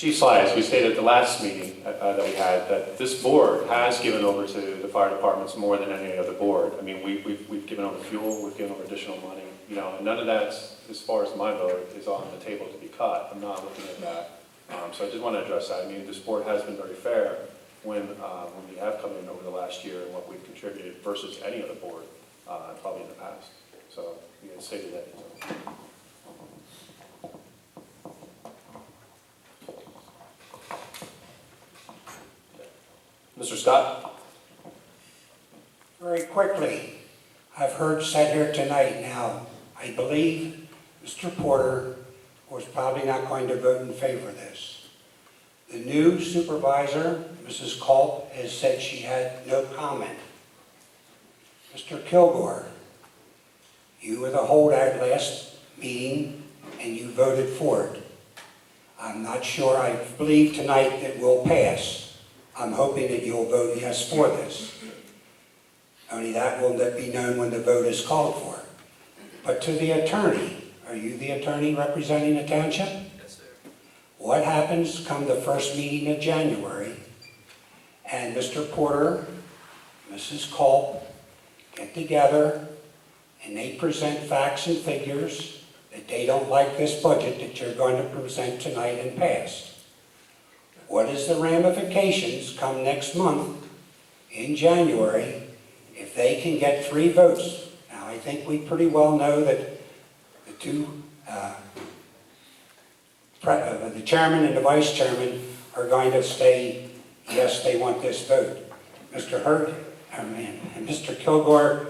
Chief Sly, as we stated at the last meeting that we had, that this board has given over to the fire departments more than any other board. I mean, we've given over fuel, we've given over additional money, you know, and none of that, as far as my vote, is on the table to be cut. I'm not looking at that. So I just want to address that. I mean, this board has been very fair when we have come in over the last year and what we've contributed versus any other board, probably in the past. So you had stated that. So. Mr. Scott? Very quickly, I've heard said here tonight now, I believe Mr. Porter was probably not going to vote in favor of this. The new supervisor, Mrs. Culp, has said she had no comment. Mr. Kilgore, you were the holdout last meeting and you voted for it. I'm not sure, I believe tonight that will pass. I'm hoping that you'll vote yes for this. Only that will be known when the vote is called for. But to the attorney, are you the attorney representing the township? Yes, sir. What happens come the first meeting of January and Mr. Porter, Mrs. Culp get together and they present facts and figures that they don't like this budget that you're going to present tonight and pass? What is the ramifications come next month in January if they can get 3 votes? Now, I think we pretty well know that the two, the chairman and the vice chairman are going to say, yes, they want this vote. Mr. And Mr. Kilgore,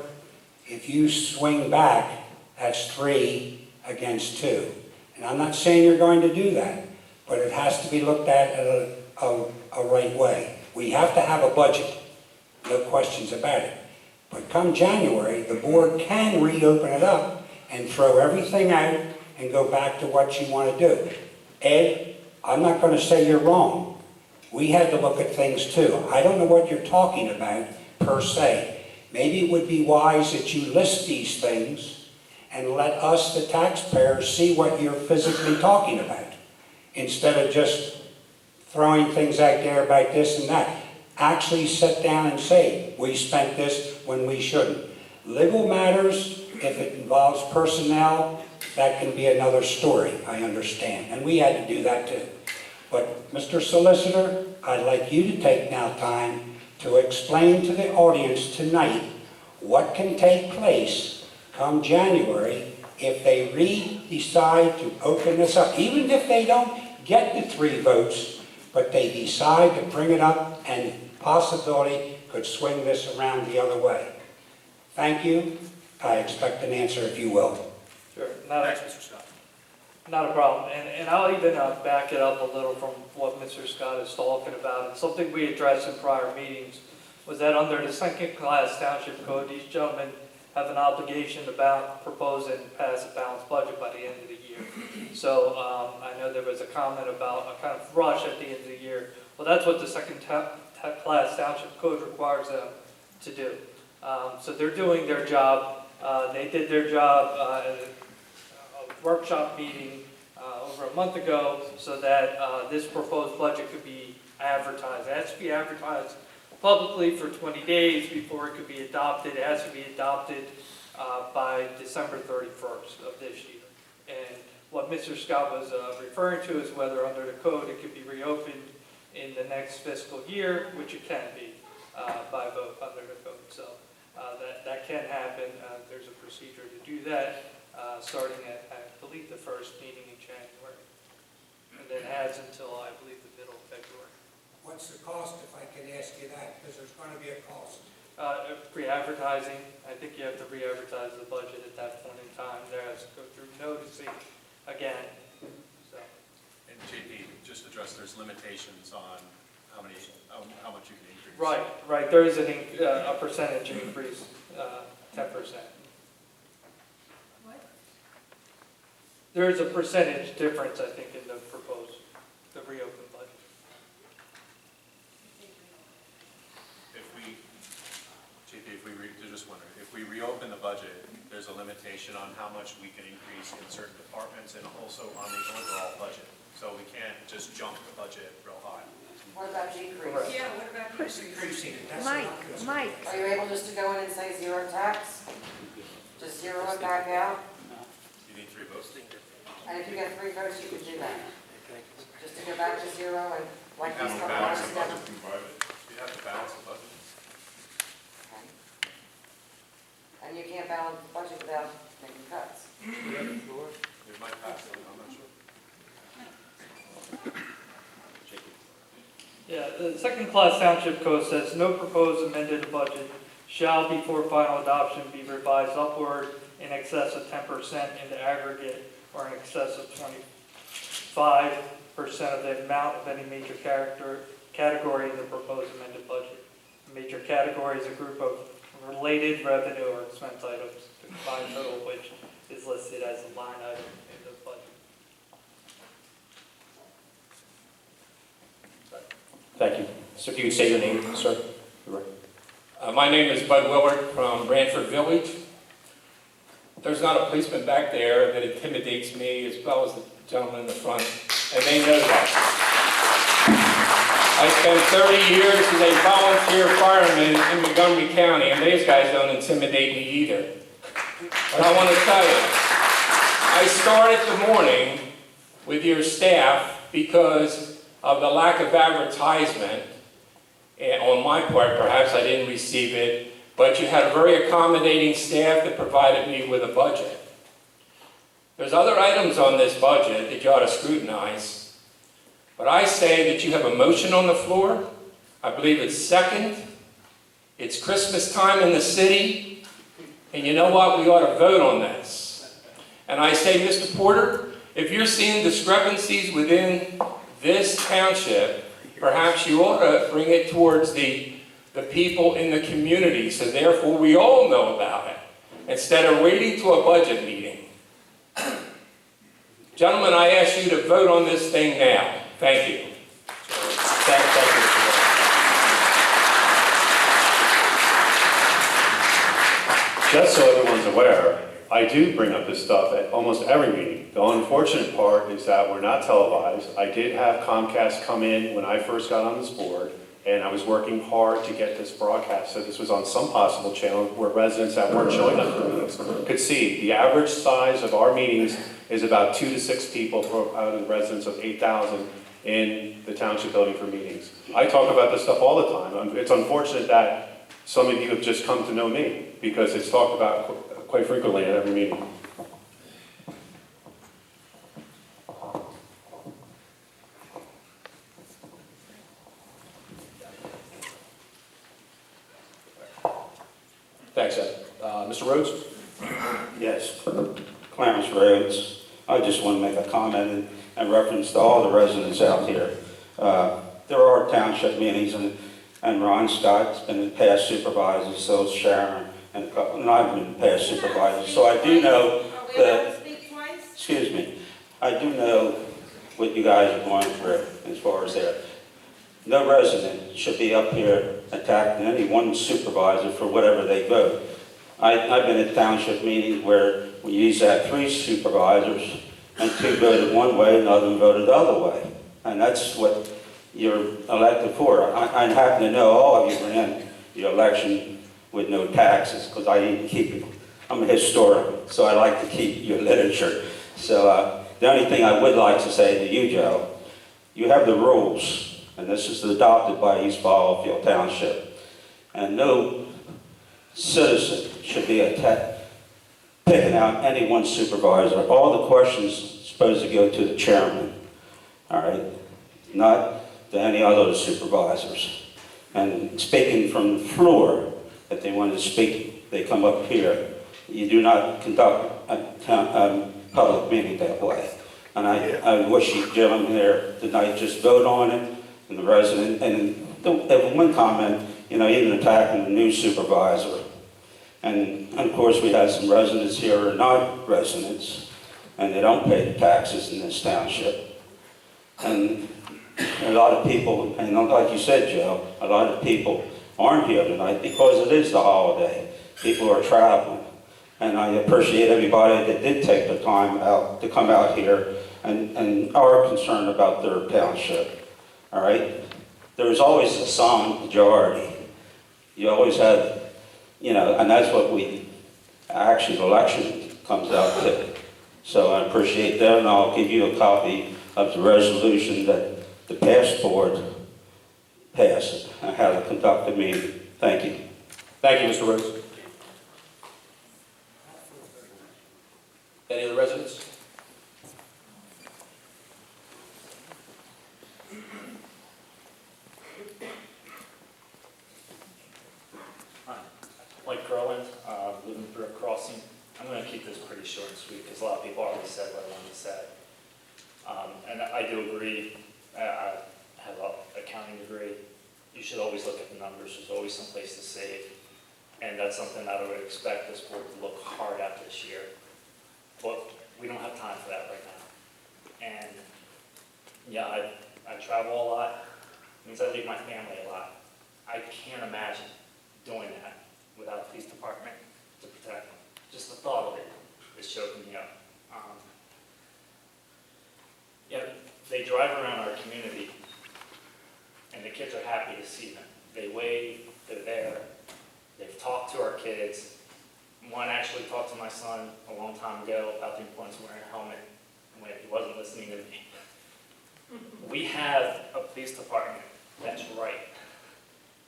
if you swing back, that's 3 against 2. And I'm not saying you're going to do that, but it has to be looked at a right way. We have to have a budget, no questions about it. But come January, the board can reopen it up and throw everything out and go back to what you want to do. Ed, I'm not going to say you're wrong. We had to look at things too. I don't know what you're talking about per se. Maybe it would be wise that you list these things and let us, the taxpayers, see what you're physically talking about, instead of just throwing things out there about this and that. Actually sit down and say, we spent this when we shouldn't. Legal matters, if it involves personnel, that can be another story, I understand. And we had to do that too. But Mr. Solicitor, I'd like you to take now time to explain to the audience tonight what can take place come January if they decide to open this up. Even if they don't get the 3 votes, but they decide to bring it up and possibility could swing this around the other way. Thank you. I expect an answer if you will. Sure. Thanks, Mr. Scott. Not a problem. And I'll even back it up a little from what Mr. Scott is talking about. And something we addressed in prior meetings was that under the second-class township code, these gentlemen have an obligation to propose and pass a balanced budget by the end of the year. So I know there was a comment about a kind of rush at the end of the year. Well, that's what the second-class township code requires them to do. So they're doing their job. They did their job at a workshop meeting over a month ago so that this proposed budget could be advertised. It has to be advertised publicly for 20 days before it could be adopted. It has to be adopted by December 31st of this year. And what Mr. Scott was referring to is whether under the code it could be reopened in the next fiscal year, which it can be by vote under the code. So that can happen. There's a procedure to do that starting at, I believe, the first meeting in January. And then has until, I believe, the middle of February. What's the cost, if I can ask you that, because there's going to be a cost? Re-advertising. I think you have to re-advertise the budget at that point in time. There has to go through noticing again. So. And JP, just address there's limitations on how much you can increase. Right. There is a percentage increase, 10%. What? There is a percentage difference, I think, in the reopened budget. Just wondering, if we reopen the budget, there's a limitation on how much we can increase in certain departments and also on the overall budget. So we can't just jump the budget real high. What about decrease? Correct. Yeah, what about decreasing? Mike, Are you able just to go in and say zero tax? Just zero it back out? You need 3 votes. And if you get 3 votes, you can do that. Just to go back to zero and like You this have to stuff balance was the together. budget. You have to balance the budget. Okay. And you can't balance the budget without making cuts. It might pass, I'm not sure. Yeah, the second-class township code says, "No proposed amended budget shall before final adoption be revised upward in excess of 10% in the aggregate or in excess of 25% of the amount of any major category in the proposed amended budget." A major category is a group of related revenue or expense items, the combined total of which is listed as a line item in the budget. Thank you. So if you would say your name, sir. My name is Bud Willard from Branford Village. There's not a policeman back there that intimidates me as well as the gentleman in the front, and they know that. I spent 30 years as a volunteer fireman in Montgomery County, and these guys don't intimidate me either. But I want to tell you, I started the morning with your staff because of the lack of advertisement. And on my part, perhaps I didn't receive it, but you had a very accommodating staff that provided me with a budget. There's other items on this budget that you ought to scrutinize, but I say that you have a motion on the floor. I believe it's second. It's Christmas time in the city, and you know what? We ought to vote on this. And I say, Mr. Porter, if you're seeing discrepancies within this township, perhaps you ought to bring it towards the people in the community, so therefore we all know about it, instead of waiting to a budget meeting. Gentlemen, I ask you to vote on this thing now. Thank you. Thank you. Just so everyone's aware, I do bring up this stuff at almost every meeting. The unfortunate part is that we're not televised. I did have Comcast come in when I first got on this board, and I was working hard to get this broadcast, so this was on some possible channel where residents that weren't showing up for meetings could see. The average size of our meetings is about 2 to 6 people out of the residents of 8,000 in the township building for meetings. I talk about this stuff all the time. It's unfortunate that some of you have just come to know me, because it's talked about quite frequently at every meeting. Thanks, Ed. Mr. Rhodes? Yes, Clarence Rhodes. I just want to make a comment in reference to all the residents out here. There are township meetings, and Ron Scott's been the past supervisor, so is Sharon, and I've been past supervisor. So I do know Are we allowed that, to speak twice? excuse me, I do know what you guys are going through as far as that. No resident should be up here attacking any one supervisor for whatever they vote. I've been at township meetings where we used to have 3 supervisors, and 2 voted one way, and the other voted the other way. And that's what you're elected for. I happen to know all of you ran your election with no taxes, because I didn't keep it. I'm a historian, so I like to keep your literature. So the only thing I would like to say to you, Joe, you have the rules, and this is adopted by East Fallowfield Township, and no citizen should be picking out any one supervisor. All the questions are supposed to go to the chairman, all right, not to any other supervisors. And speaking from the floor, if they want to speak, they come up here. You do not conduct a public meeting that way. And I wish you gentlemen there tonight just vote on it, and the resident, and one comment, you know, even attacking the new supervisor. And of course, we have some residents here who are not residents, and they don't pay the taxes in this township. And a lot of people, and like you said, Joe, a lot of people aren't here tonight because it is the holiday. People are traveling. And I appreciate everybody that did take the time out to come out here and are concerned about their township, all right? There's always a silent majority. You always have, and that's what actually, the election comes out to. So I appreciate that, and I'll give you a copy of the resolution that the past board passed on how to conduct the meeting. Thank you. Thank you, Mr. Rose. Any other residents? Hi, Mike Kerwin, living Brook Crossing. I'm going to keep this pretty short and sweet because a lot of people already said what I wanted to say. And I do agree, I have an accounting degree. You should always look at the numbers. There's always some place to save. And that's something that I would expect this board to look hard at this year. But we don't have time for that right now. And yeah, I travel a lot. It means I leave my family a lot. I can't imagine doing that without a police department to protect them. Just the thought of it is choking me up. Yeah, they drive around our community, and the kids are happy to see them. They wave, they're there. They've talked to our kids. One actually talked to my son a long time ago about the importance of wearing a helmet when he wasn't listening to me. We have a police department that's right.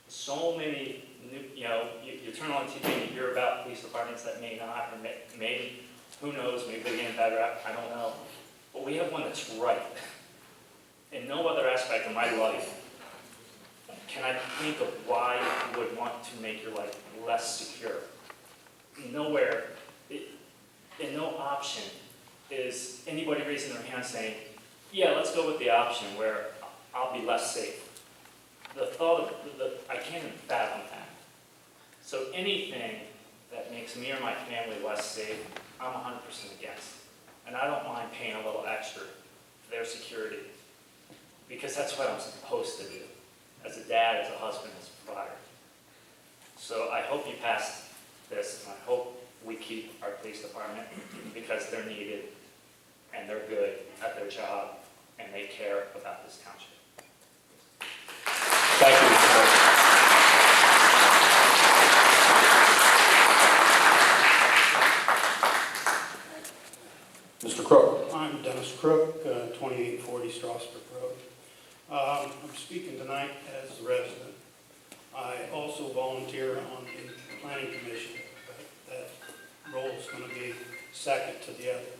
So many, you turn on TV and you hear about police departments that may not, or maybe, who knows, maybe they're getting better at, I don't know. But we have one that's right. In no other aspect of my life can I think of why you would want to make your life less secure. Nowhere, in no option is anybody raising their hand saying, yeah, let's go with the option where I'll be less safe. The thought of, I can't even fathom that. So anything that makes me or my family less safe, I'm 100% against. And I don't mind paying a little extra for their security, because that's what I'm supposed to do, as a dad, as a husband, as a provider. So I hope you pass this, and I hope we keep our police department, because they're needed, and they're good at their job, and they care about this township. Thank you, Mr. Rose. Mr. Crook. I'm Dennis Crook, 2840 Strasburg Road. I'm speaking tonight as a resident. I also volunteer on the planning commission, but that role is going to be second to the other.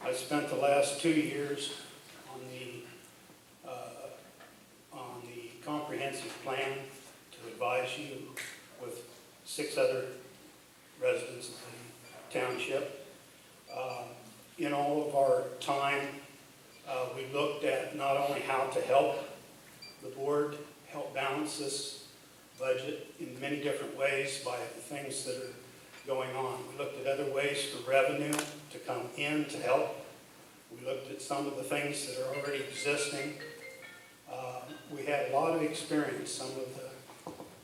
I spent the last 2 years on the comprehensive plan to advise you with 6 other residents of the township. In all of our time, we looked at not only how to help the board help balance this budget in many different ways by the things that are going on. We looked at other ways for revenue to come in to help. We looked at some of the things that are already existing. We had a lot of experience.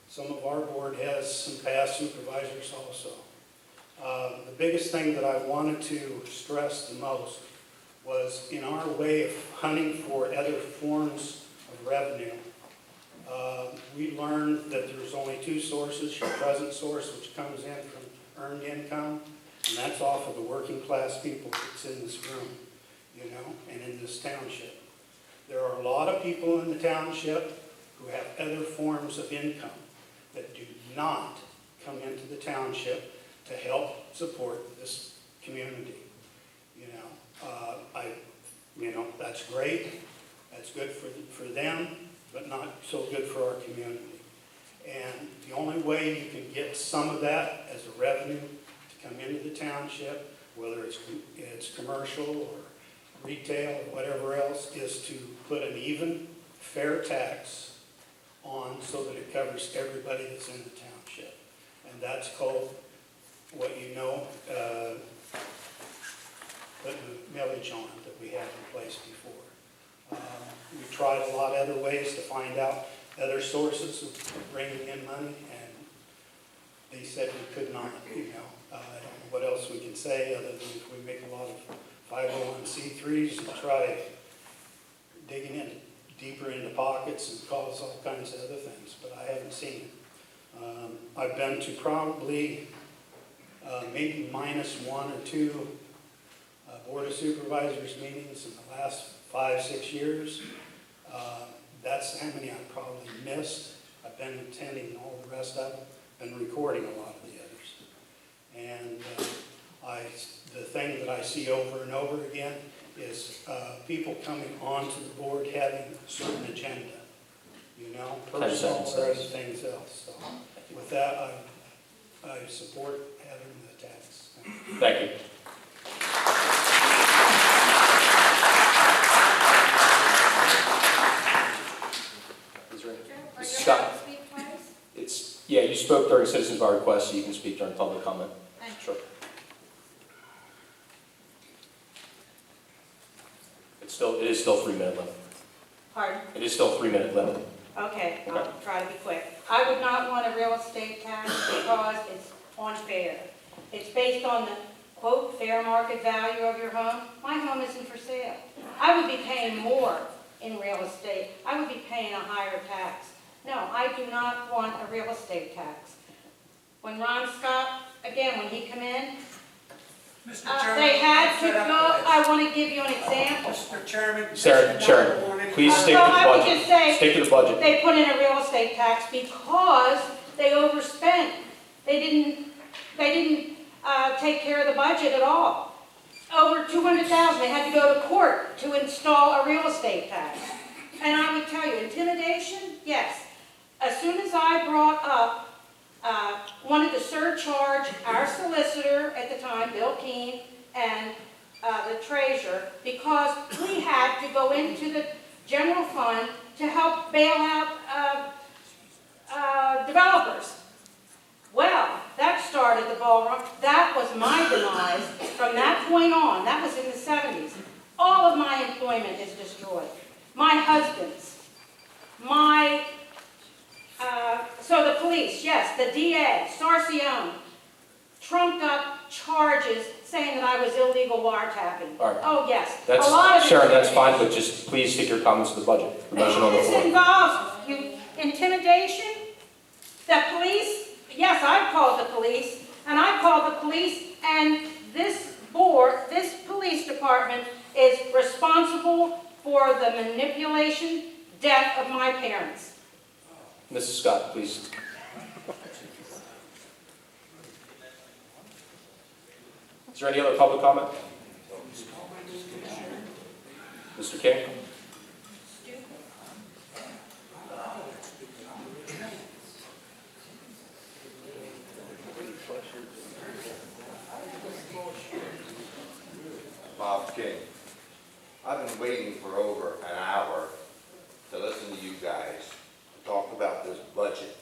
Some of our board has some past supervisors also. The biggest thing that I wanted to stress the most was in our way of hunting for other forms of revenue. We learned that there's only 2 sources: your present source, which comes in from earned income, and that's off of the working class people that's in this room, and in this township. There are a lot of people in the township who have other forms of income that do not come into the township to help support this community. That's great. That's good for them, but not so good for our community. And the only way you can get some of that as a revenue to come into the township, whether it's commercial or retail or whatever else, is to put an even, fair tax on so that it covers everybody that's in the township. And that's called what putting the millage on that we had in place before. We tried a lot of other ways to find out other sources of bringing in money, and they said we could not, I don't know what else we can say other than we make a lot of 501c3s and try digging in deeper into pockets and cause all kinds of other things, but I haven't seen it. I've been to probably maybe minus 1 or 2 Board of Supervisors meetings in the last 5-6 years. That's how many I've probably missed. I've been attending all the rest of them, been recording a lot of the others. And the thing that I see over and over again is people coming onto the board having a certain agenda, you know, 10 personal seconds. or other things else. So with that, I support having the tax. Thank you. Is there any- Are you Scott. allowed to speak twice? Yeah, you spoke during citizens bar request, so you can speak during public comment. Thank you. Sure. It is still 3-minute limit. Pardon? It is still 3-minute limit. Okay, Okay. I'll try to be quick. I would not want a real estate tax because it's unfair. It's based on the, quote, fair market value of your home. My home isn't for sale. I would be paying more in real estate. I would be paying a higher tax. No, I do not want a real estate tax. When Ron Scott, again, when he come in, they had to go, I want to give you an example. Mr. Chairman. Sharon, please stick to the I would budget. just say, Stick to the budget. they put in a real estate tax because they overspent. They didn't take care of the budget at all. Over $200,000, they had to go to court to install a real estate tax. And I would tell you, intimidation, yes. As soon as I brought up, wanted to surcharge our solicitor at the time, Bill Keene, and the treasurer, because we had to go into the general fund to help bail out developers. Well, that started the ball rolling. That was my demise from that point on. That was in the 70s. All of my employment is destroyed. My husband's. So the police, yes, the DA, Sarcione, trumped up charges saying that I was illegal wiretapping. All right. Oh, yes. That's, a lot of Sharon, that's intimidation. fine, but just please stick your comments to the budget. The motion on the This floor. involves intimidation. The police, yes, I called the police, and I called the police, and this board, this police department is responsible for the manipulation, death of my parents. Mrs. Scott, please. Is there any other public comment? Mr. King? Bob King. I've been waiting for over an hour to listen to you guys talk about this budget.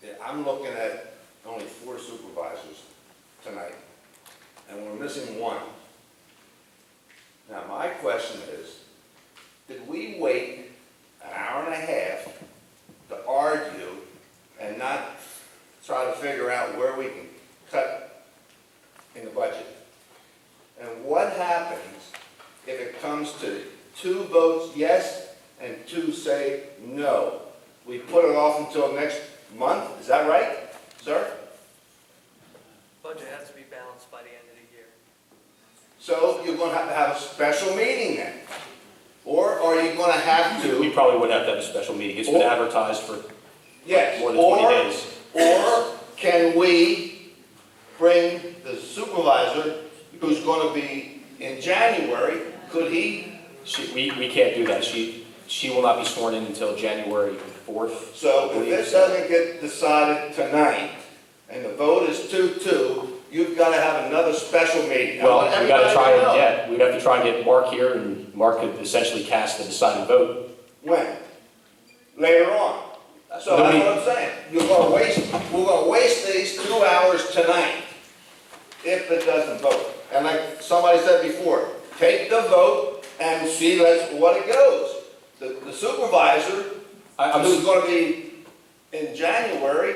Yeah, I'm looking at only 4 supervisors tonight, and we're missing 1. Now, my question is, did we wait an hour and a half to argue and not try to figure out where we can cut in the budget? And what happens if it comes to 2 votes yes and 2 say no? We put it off until next month, is that right, sir? Budget has to be balanced by the end of the year. So you're going to have a special meeting then? Or are you going to have We to, probably would have to have a special meeting. It's been advertised for yes, more than 20 days. or can we bring the supervisor who's going to be in January, could he? We can't do that. She will not be sworn in until January 4th. So I if believe. this doesn't get decided tonight, and the vote is 2-2, you've got to have another special meeting. I Well, want we got to everybody try know. we'd have to try and get Mark here, and Mark could essentially cast the deciding vote. When? Later on. So that's what I'm saying. We're going to waste these 2 hours tonight if it doesn't vote. And like somebody said before, take the vote and see what it goes. The supervisor, who's going to be in January,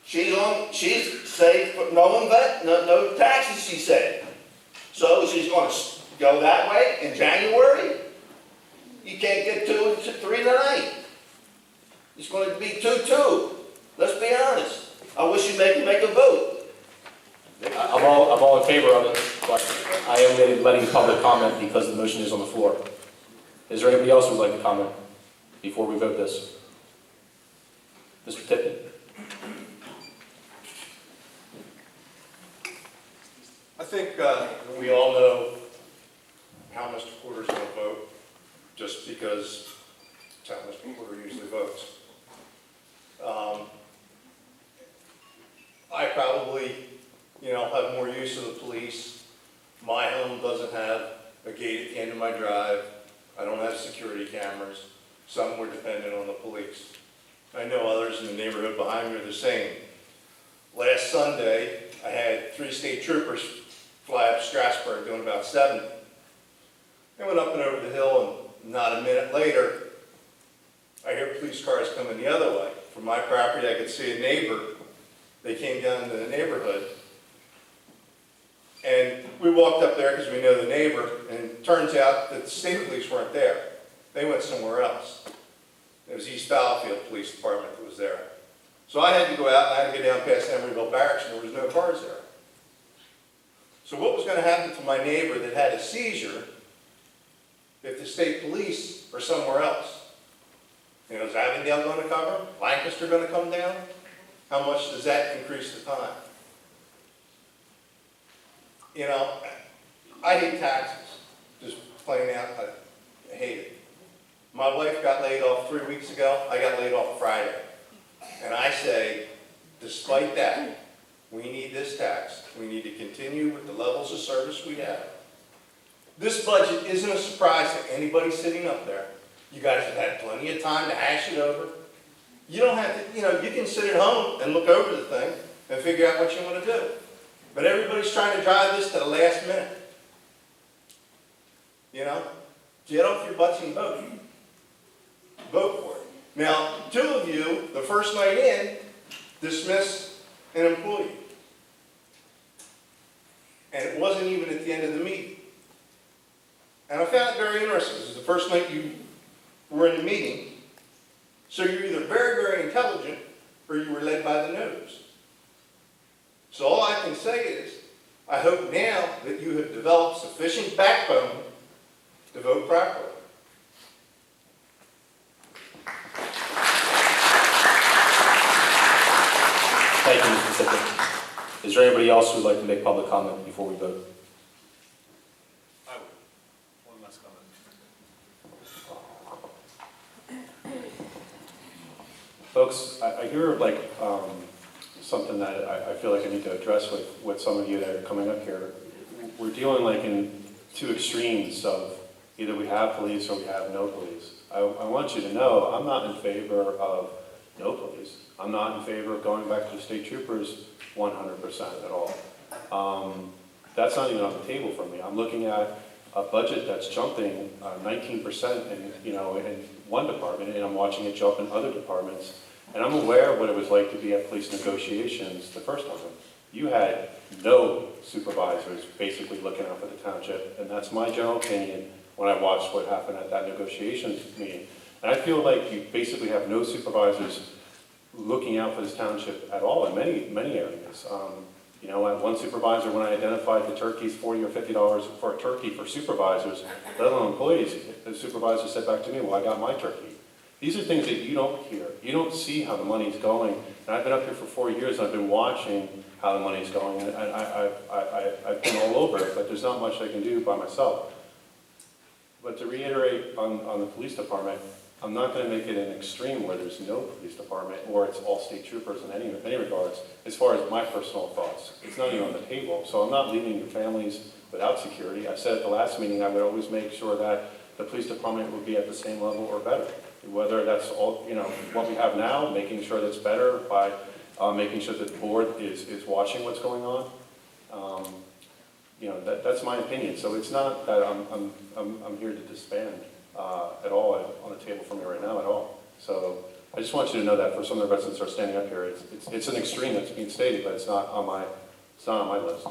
she's safe, no taxes, she said. So she's gonna go that way in January? You can't get 2 and 3 tonight. It's gonna be 2-2. Let's be honest. I wish you'd make a vote. I'm all in favor of it, but I am letting public comment because the motion is on the floor. Is there anybody else who would like to comment before we vote this? Mr. Tippett? I think we all know how Mr. Porter's going to vote, just because it's how Mr. Porter usually votes. I probably, have more use of the police. My home doesn't have a gate at the end of my drive. I don't have security cameras. Some were dependent on the police. I know others in the neighborhood behind me are the same. Last Sunday, I had 3 state troopers fly up Strasburg doing about 70. They went up and over the hill, and not a minute later, I hear police cars coming the other way. From my property, I could see a neighbor. They came down into the neighborhood. And we walked up there because we know the neighbor, and it turns out that the state police weren't there. They went somewhere else. It was East Fallowfield Police Department that was there. So I had to go out, and I had to go down past Emeryville Barracks, and there was no cars there. So what was going to happen to my neighbor that had a seizure if the state police are somewhere else? Is Avondale going to cover? Lancaster going to come down? How much does that increase the time? I hate taxes, just plain out, I hate it. My wife got laid off 3 weeks ago, I got laid off Friday. And I say, despite that, we need this tax. We need to continue with the levels of service we have. This budget isn't a surprise to anybody sitting up there. You guys have had plenty of time to hash it over. You don't have to, you can sit at home and look over the thing and figure out what you want to do. But everybody's trying to drive this to the last minute. Get off your butts and vote. Vote for it. Now, 2 of you, the first night in, dismissed an employee. And it wasn't even at the end of the meeting. And I found it very interesting. This is the first night you were in the meeting. So you're either very, very intelligent or you were led by the nose. So all I can say is, I hope now that you have developed sufficient backbone to vote properly. Thank you, Mr. Tippett. Is there anybody else who would like to make public comment before we vote? I would. One last comment. Folks, I hear something that I feel like I need to address with some of you that are coming up here. We're dealing in 2 extremes of either we have police or we have no police. I want you to know I'm not in favor of no police. I'm not in favor of going back to the state troopers 100% at all. That's not even on the table for me. I'm looking at a budget that's jumping 19% in one department, and I'm watching it jump in other departments. And I'm aware of what it was like to be at police negotiations the first time. You had no supervisors basically looking out for the township, and that's my general opinion when I watched what happened at that negotiations meeting. And I feel like you basically have no supervisors looking out for this township at all in many areas. I had one supervisor, when I identified the turkeys, $40 or $50 for a turkey for supervisors, let alone employees, the supervisor said back to me, well, I got my turkey. These are things that you don't hear. You don't see how the money's going. And I've been up here for 4 years, and I've been watching how the money's going, and I've been all over it, but there's not much I can do by myself. But to reiterate on the police department, I'm not going to make it an extreme where there's no police department or it's all state troopers in any regards, as far as my personal thoughts. It's not even on the table. So I'm not leaving your families without security. I said at the last meeting I would always make sure that the police department would be at the same level or better. Whether that's all, what we have now, making sure that's better by making sure that the board is watching what's going on. That's my opinion. So it's not that I'm here to disband at all on the table for me right now at all. So I just want you to know that for some of the residents that are standing up here, it's an extreme that's being stated, but it's not on my list.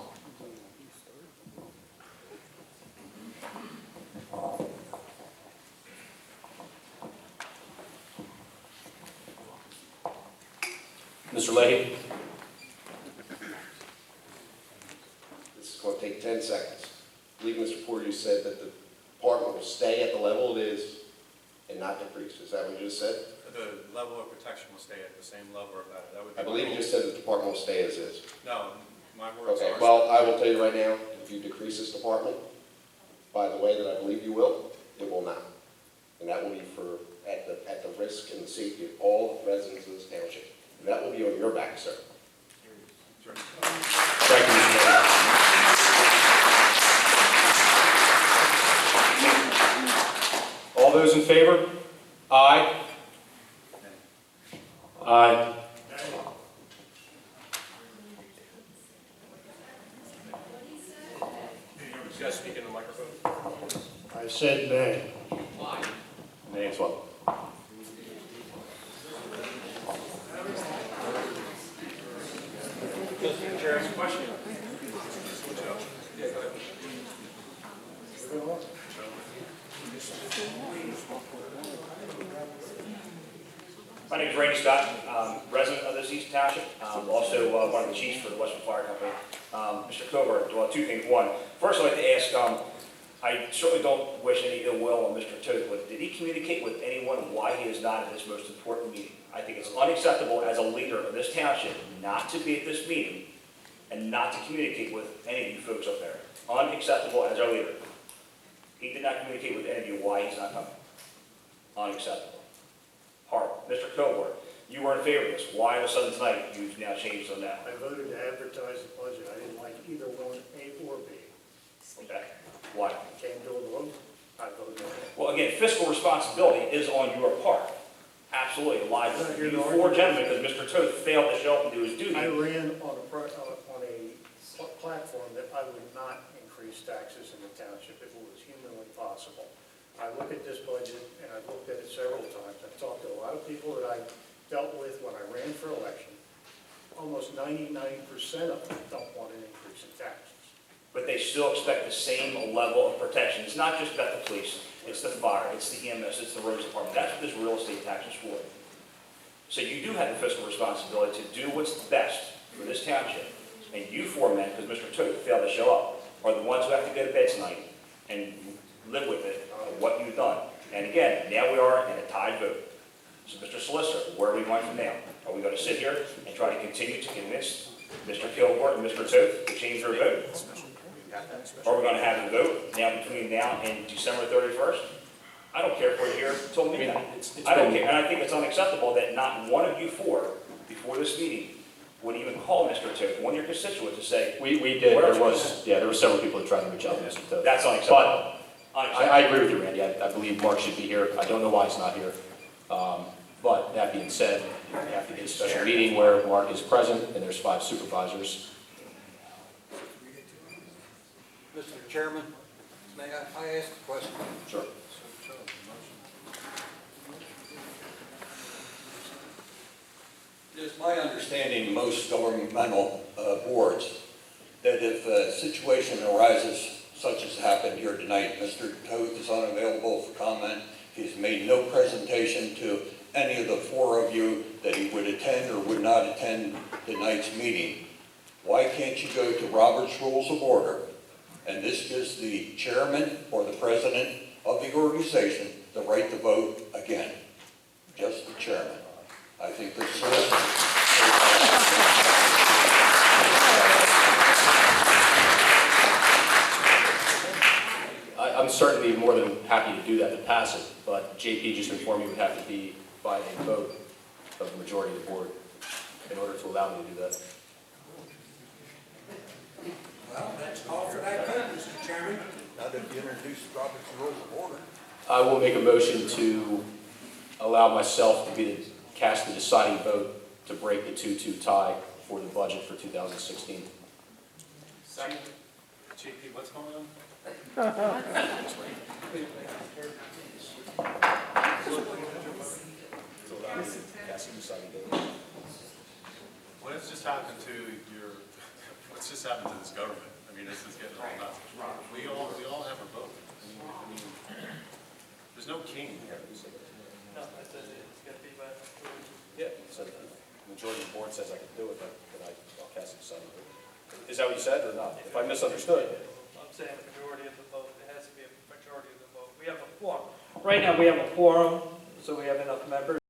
Mr. Leahy? This is going to take 10 seconds. I believe, Mr. Porter, you said that the department will stay at the level it is and not decrease. Is that what you just said? The level of protection will stay at the same level or better. That would be I believe you just said the department will stay as is. No, my words Okay, are. well, I will tell you right now, if you decrease this department, by the way that I believe you will, it will not. And that will be at the risk and the safety of all residents of this township. And that will be on your back, sir. Thank you, Mr. Leahy. All those in favor? Aye. Aye. You guys speak in the microphone. I said nay. Nay as well. Question? My name is Randy Scott, resident of this East Township, also one of the chiefs for the Western Fire Company. Mr. Coburn, well, two things. One, first I'd like to ask, I certainly don't wish any ill will on Mr. Toth, but did he communicate with anyone why he is not at this most important meeting? I think it's unacceptable as a leader of this township not to be at this meeting and not to communicate with any of you folks up there. Unacceptable as our leader. He did not communicate with any of you why he's not coming. Unacceptable. Horrible. Mr. Coburn, you were in favor of this. Why all of a sudden tonight you've now changed on that? I voted to advertise the budget. I didn't like either one, A or B. Okay. Why? Came to a vote, I voted no. Well, again, fiscal responsibility is on your part. Absolutely. Live with you four gentlemen, because Mr. Toth failed to show up and do his duty. I ran on a platform that I would not increase taxes in the township if it was humanly possible. I look at this budget, and I've looked at it several times. I've talked to a lot of people that I dealt with when I ran for election. Almost 99% of them don't want an increase in taxes. But they still expect the same level of protection. It's not just about the police, it's the fire, it's the EMS, it's the roads department. That's what this real estate tax is for. So you do have the fiscal responsibility to do what's best for this township. And you four men, because Mr. Toth failed to show up, are the ones who have to go to bed tonight and live with it, of what you've done. And again, now we are in a tied vote. So Mr. Solicitor, where are we going from now? Are we going to sit here and try to continue to convince Mr. Kilgore and Mr. Toth to change their vote? Or are we going to have a vote now between now and December 31st? I don't care if we're here till midnight. I don't care, and I think it's unacceptable that not one of you four, before this meeting, would even call Mr. Toth, one of your constituents, to say, We did, there were several people that tried to reach out to Mr. Toth. that's unacceptable. I agree with you, Randy. I believe Mark should be here. I don't know why he's not here. But that being said, we have to get a special meeting where Mark is present and there's 5 supervisors. Mr. Chairman, may I ask a question? Sure. It is my understanding most governmental boards that if a situation arises such as happened here tonight, Mr. Toth is unavailable for comment. He's made no presentation to any of the 4 of you that he would attend or would not attend tonight's meeting. Why can't you go to Robert's Rules of Order? And this gives the chairman or the president of the organization the right to vote again. Just the chairman. I think this I'm certainly more than happy to do that, to pass it, but JP just informed me it would have to be by a vote of the majority of the board in order to allow me to do that. Well, let's call for that vote, Mr. Chairman. Now that you introduced Robert's Rules of Order. I will make a motion to allow myself to be cast the deciding vote to break the 2-2 tie for the budget for 2016. Second. JP, what's going on? What has just happened to what's just happened to this government? I mean, this is getting all nuts. We all have a vote. I mean, there's no king here. No, it's got to be by. Yeah, so majority of the board says I can do it, then I'll cast it aside. Is that what you said or not? If I misunderstood? I'm saying a majority of the vote, it has to be a majority of the vote. We have a quorum. Right now, we have a quorum, so we have enough members.